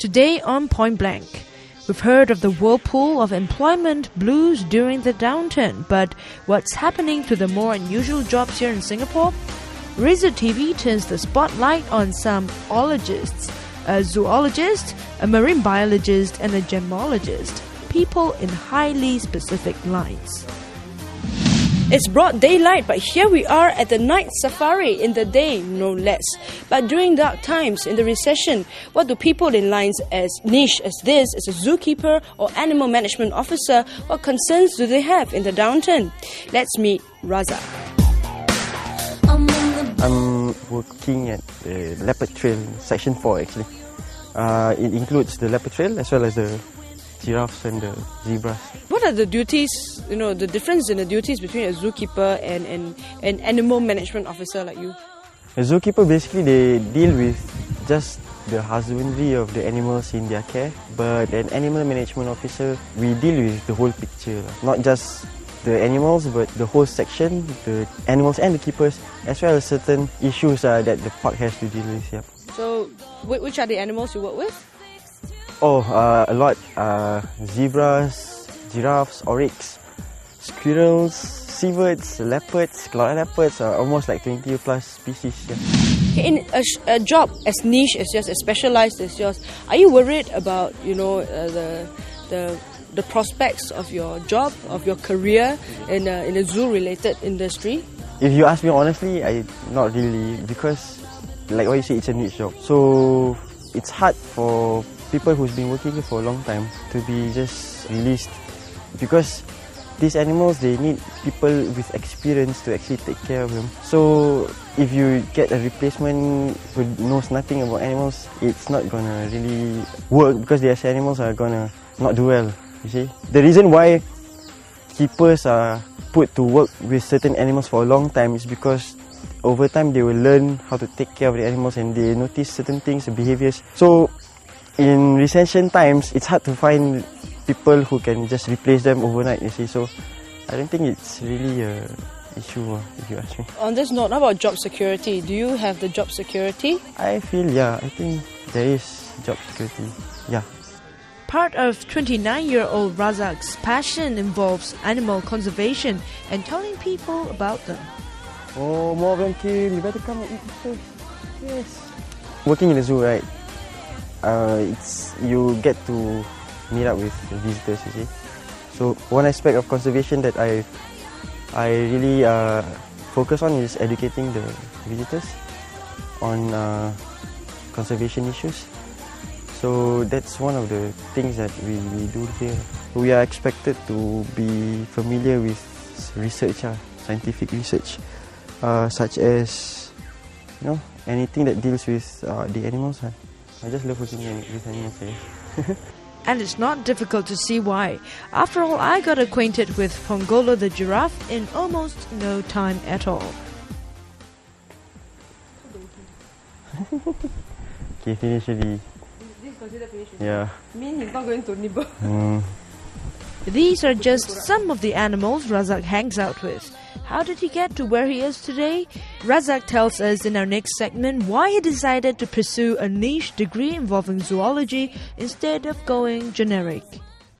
Today on Point Blank, we've heard of the whirlpool of employment blues during the downturn, but what's happening to the more unusual jobs here in Singapore? Razak TV turns the spotlight on some ologists, a zoologist, a marine biologist and a gemologist, people in highly specific lines. It's broad daylight, but here we are at the night safari in the day, no less. But during dark times, in the recession, what do people in lines as niche as this, as a zookeeper or animal management officer, what concerns do they have in the downturn? Let's meet Razak. I'm working at the leopard trail, section 4 actually. It includes the leopard trail as well as the giraffes and the zebras. What are the duties, the difference in the duties between a zookeeper and an animal management officer like you? A zookeeper basically they deal with just the husbandry of the animals in their care, but an animal management officer, we deal with the whole picture, not just the animals but the whole section, the animals and the keepers, as well as certain issues that the park has to deal with. Yep. So, which are the animals you work with? A lot. Zebras, giraffes, oryx, squirrels, seabirds, leopards, cloud leopards, almost like 20 plus species. Yeah. In a job as niche as yours, as specialized as yours, are you worried about the prospects of your job, of your career in a zoo-related industry? If you ask me honestly, not really, because like what you say, it's a niche job. So it's hard for people who's been working here for a long time to be just released, because these animals, they need people with experience to actually take care of them. So if you get a replacement who knows nothing about animals, it's not gonna really work, because these animals are gonna not do well, you see. The reason why keepers are put to work with certain animals for a long time is because over time they will learn how to take care of the animals and they notice certain things, behaviors. So in recession times, it's hard to find people who can just replace them overnight, you see. So I don't think it's really an issue, if you ask me. On this note, how about job security? Do you have the job security? I think there is job security, yeah. Part of 29-year-old Razak's passion involves animal conservation and telling people about them. Oh, more of them came. You better come and eat first. Yes. Working in the zoo, right? You get to meet up with visitors, you see. So one aspect of conservation that I really focus on is educating the visitors on conservation issues. So that's one of the things that we do here. We are expected to be familiar with research, scientific research, such as anything that deals with the animals. I just love working with animals. And it's not difficult to see why. After all, I got acquainted with Pongola the giraffe in almost no time at all. Okay, finish already. This is considered finished? Yeah. Mean he's not going to nibble. These are just some of the animals Razak hangs out with. How did he get to where he is today? Razak tells us in our next segment why he decided to pursue a niche degree involving zoology instead of going generic.